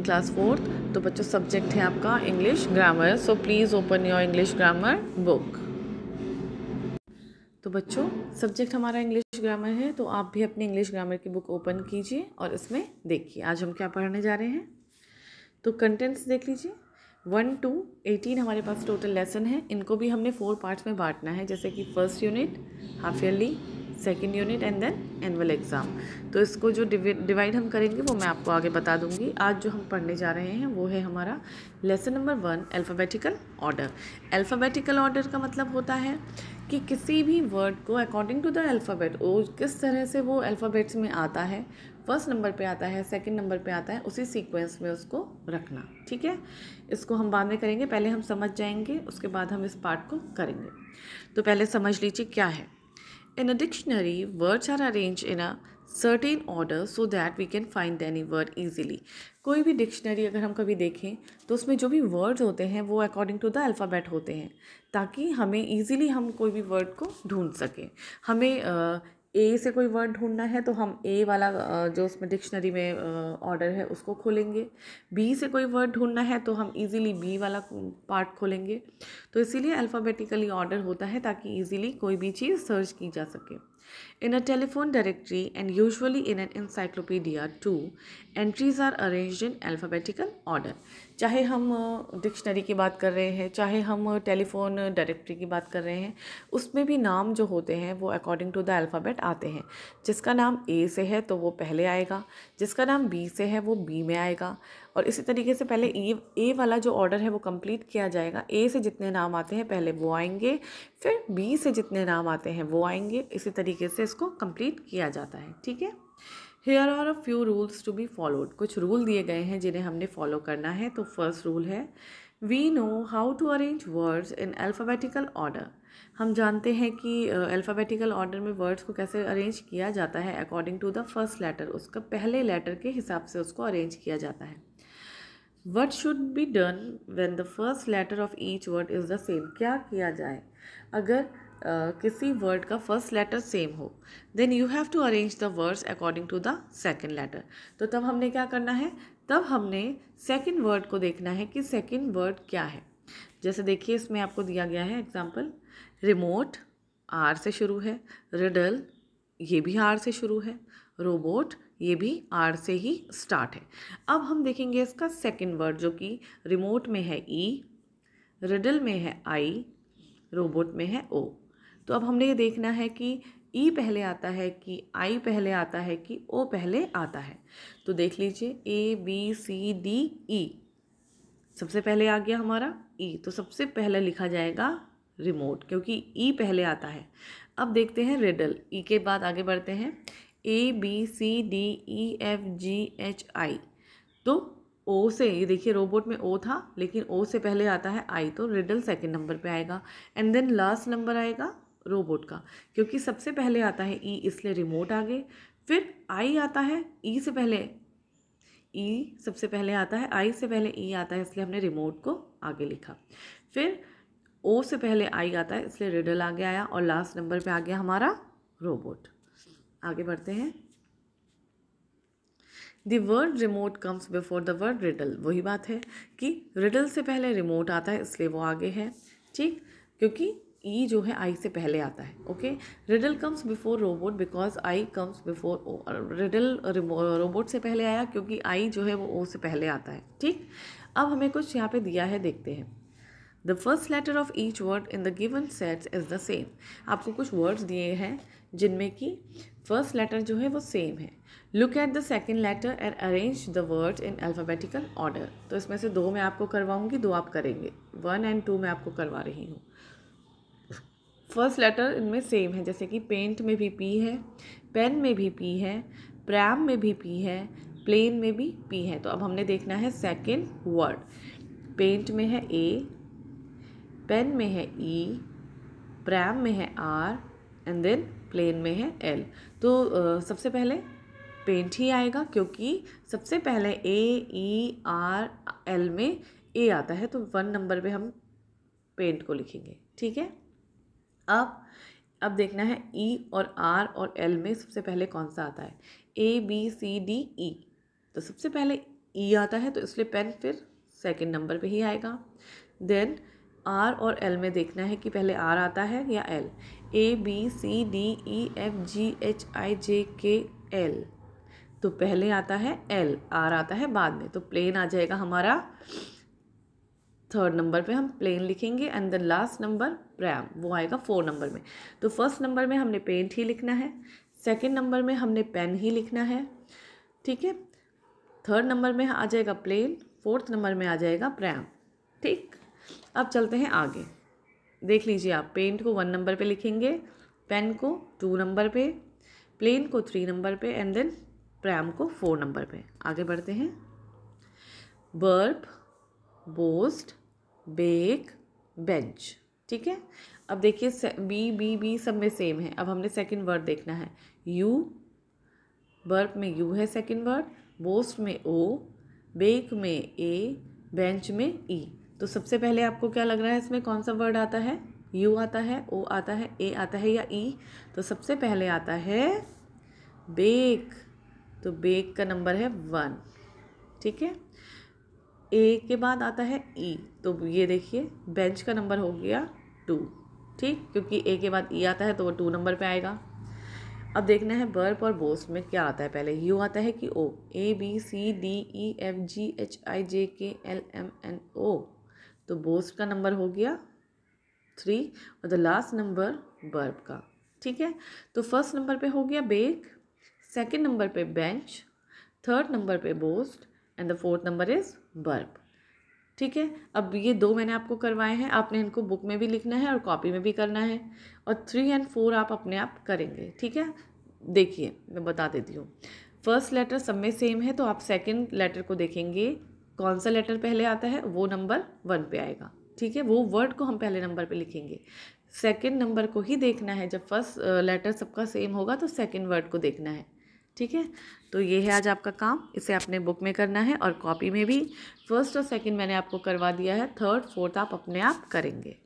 Class fourth. तो बच्चों subject है आपका English grammar. So please open your English grammar book. तो बच्चों सब्जेक्ट हमारा इंग्लिश ग्रामर है, तो आप भी अपनी इंग्लिश ग्रामर की बुक ओपन कीजिए और इसमें देखिए आज हम क्या पढ़ने जा रहे हैं। तो कंटेंट्स देख लीजिए। 1 to 18 हमारे पास टोटल लेसन है। इनको भी हमने 4 पार्ट्स में बांटना है, जैसे कि first unit, half yearly, second unit and then annual exam. तो इसको जो डिवाइड हम करेंगे वो मैं आपको आगे बता दूंगी। आज जो हम पढ़ने जा रहे हैं वो है हमारा lesson number 1, alphabetical order. Alphabetical order का मतलब होता है कि किसी भी वर्ड को अकॉर्डिंग टू द अल्फ़ाबेट, वो किस तरह से वो अल्फ़ाबेट्स में आता है, फर्स्ट नंबर पे आता है, सेकंड नंबर पे आता है, उसी सीक्वेंस में उसको रखना। ठीक है, इसको हम बाद में करेंगे, पहले हम समझ जाएंगे, उसके बाद हम इस पार्ट को करेंगे। तो पहले समझ लीजिए क्या है। In a dictionary words are arrange in a certain order so that we can find any word easily. कोई भी डिक्शनरी अगर हम कभी देखें तो उसमें जो भी वर्ड्स होते हैं वो अकॉर्डिंग टू द अल्फ़ाबेट होते हैं, ताकि हमें ईजिली हम कोई भी वर्ड को ढूंढ सकें। हमें ए से कोई वर्ड ढूंढना है तो हम ए वाला जो उसमें डिक्शनरी में ऑर्डर है उसको खोलेंगे। बी से कोई वर्ड ढूंढना है तो हम इजीली बी वाला पार्ट खोलेंगे। तो इसीलिए अल्फ़ाबेटिकली ऑर्डर होता है ताकि इजीली कोई भी चीज़ सर्च की जा सके। In a telephone directory and usually in an encyclopedia too, entries are arranged in alphabetical order. चाहे हम डिक्शनरी की बात कर रहे हैं, चाहे हम टेलीफोन डायरेक्टरी की बात कर रहे हैं, उसमें भी नाम जो होते हैं वो अकॉर्डिंग टू द अल्फ़ाबेट आते हैं। जिसका नाम ए से है तो वो पहले आएगा, जिसका नाम बी से है वो बी में आएगा, और इसी तरीके से पहले ए वाला जो ऑर्डर है वो कंप्लीट किया जाएगा। ए से जितने नाम आते हैं पहले वो आएंगे, फिर बी से जितने नाम आते हैं वो आएंगे, इसी तरीके से इसको कंप्लीट किया जाता है। ठीक है, here are a few rules to be followed. कुछ रूल दिए गए हैं जिन्हें हमने फॉलो करना है। तो फर्स्ट रूल है, we know how to arrange words in alphabetical order. हम जानते हैं कि अल्फ़ाबेटिकल ऑर्डर में वर्ड्स को कैसे अरेंज किया जाता है, according to the first letter, उसका पहले लेटर के हिसाब से उसको अरेंज किया जाता है। What should be done when the first letter of each word is the same? क्या किया जाए अगर किसी वर्ड का फर्स्ट लेटर सेम हो? Then you have to arrange the words according to the second letter. तो तब हमने क्या करना है, तब हमने सेकंड वर्ड को देखना है कि सेकंड वर्ड क्या है। जैसे देखिए इसमें आपको दिया गया है एग्जाम्पल, रिमोट आर से शुरू है, रिडल ये भी आर से शुरू है, रोबोट ये भी आर से ही स्टार्ट है। अब हम देखेंगे इसका सेकंड वर्ड, जो कि रिमोट में है ई, रिडल में है आई, रोबोट में है ओ। तो अब हमने ये देखना है कि ई पहले आता है कि आई पहले आता है कि ओ पहले आता है। तो देख लीजिए ए बी सी डी ई, सबसे पहले आ गया हमारा ई, तो सबसे पहले लिखा जाएगा रिमोट, क्योंकि ई पहले आता है। अब देखते हैं रिडल, ई के बाद आगे बढ़ते हैं, A B C D E F G H I. तो ओ से, ये देखिए रोबोट में ओ था लेकिन ओ से पहले आता है आई, तो रिडल सेकंड नंबर पे आएगा। एंड देन लास्ट नंबर आएगा रोबोट का, क्योंकि सबसे पहले आता है ई इसलिए रिमोट आगे, फिर आई आता है, ई से पहले ई सबसे पहले आता है, आई से पहले ई आता है इसलिए हमने रिमोट को आगे लिखा, फिर ओ से पहले आई आता है इसलिए रिडल आगे आया, और लास्ट नंबर पे आ गया हमारा रोबोट। आगे बढ़ते हैं, the word remote comes before the word riddle. वही बात है कि रिडल से पहले रिमोट आता है इसलिए वो आगे है, ठीक, क्योंकि ई जो है आई से पहले आता है। Okay, riddle comes before robot because I comes before O. Riddle robot से पहले आया क्योंकि आई जो है वो ओ से पहले आता है। ठीक, अब हमें कुछ यहाँ पे दिया है, देखते हैं। The first letter of each word in the given sets is the same. आपको कुछ वर्ड्स दिए हैं जिनमें कि फर्स्ट लेटर जो है वो सेम है। Look at the second letter and arrange the words in alphabetical order. तो इसमें से 2 मैं आपको करवाऊंगी, 2 आप करेंगे, 1 और 2 मैं आपको करवा रही हूँ। फर्स्ट लेटर इनमें सेम है, जैसे कि पेंट में भी पी है, पेन में भी पी है, प्रैम में भी पी है, प्लेन में भी पी है। तो अब हमने देखना है सेकेंड वर्ड। पेंट में है ए, पेन में है ई, प्रैम में है आर, एंड देन प्लेन में है एल। तो सबसे पहले पेंट ही आएगा क्योंकि सबसे पहले ए ई आर एल में ए आता है, तो 1 नंबर पे हम पेंट को लिखेंगे। ठीक है, अब देखना है ई और आर और एल में सबसे पहले कौन सा आता है, ए बी सी डी ई। तो सबसे पहले ई आता है तो इसलिए पेन फिर सेकंड नंबर पे ही आएगा। देन आर और एल में देखना है कि पहले आर आता है या L. A B C D E F G H I J K L, तो पहले आता है एल, आर आता है बाद में, तो प्लेन आ जाएगा हमारा थर्ड नंबर पे, हम प्लेन लिखेंगे and the last number pram, वो आएगा 4 नंबर में। तो फर्स्ट नंबर में हमने पेंट ही लिखना है, सेकंड नंबर में हमने पेन ही लिखना है, ठीक है। थर्ड नंबर में आ जाएगा प्लेन, फोर्थ नंबर में आ जाएगा प्रैम, ठीक। अब चलते हैं आगे, देख लीजिए आप, पेंट को 1 नंबर पे लिखेंगे, पेन को 2 नंबर पे, प्लेन को 3 नंबर पे एंड देन प्रैम को 4 नंबर पे। आगे बढ़ते हैं। बर्ब, बोस्ट, बेक, बेंच, ठीक है। अब देखिए बी बी बी सब में सेम है। अब हमने सेकंड वर्ड देखना है। यू, बर्ब में यू है सेकंड वर्ड, बोस्ट में ओ, बेक में ए, बेंच में ई। तो सबसे पहले आपको क्या लग रहा है इसमें कौन सा वर्ड आता है? यू आता है, ओ आता है, ए आता है या ई? तो सबसे पहले आता है बेक, तो बेक का नंबर है 1, ठीक है। ए के बाद आता है ई, तो ये देखिए बेंच का नंबर हो गया 2, ठीक, क्योंकि ए के बाद ई आता है तो वो 2 नंबर पे आएगा। अब देखना है बर्ब और बोस्ट में क्या आता है। पहले यू आता है कि O, A B C D E F G H I J K L M N O, तो बोस्ट का नंबर हो गया 3 और द लास्ट नंबर बर्ब का, ठीक है। तो फर्स्ट नंबर पे हो गया बेक, सेकंड नंबर पे बेंच, थर्ड नंबर पे boast and the fourth number is burb, ठीक है। अब ये 2 मैंने आपको करवाए हैं, आपने इनको बुक में भी लिखना है और कॉपी में भी करना है, और 3 और 4 आप अपने आप करेंगे, ठीक है। देखिए मैं बता देती हूँ, फर्स्ट लेटर सब में सेम है, तो आप सेकंड लेटर को देखेंगे कौन सा लेटर पहले आता है, वो नंबर 1 पे आएगा, ठीक है। वो वर्ड को हम पहले नंबर पे लिखेंगे, सेकंड नंबर को ही देखना है। जब फर्स्ट लेटर सबका सेम होगा तो सेकंड वर्ड को देखना है, ठीक है। तो ये है आज आपका काम, इसे आपने बुक में करना है और कॉपी में भी। फर्स्ट और सेकंड मैंने आपको करवा दिया है, थर्ड फोर्थ आप अपने आप करेंगे।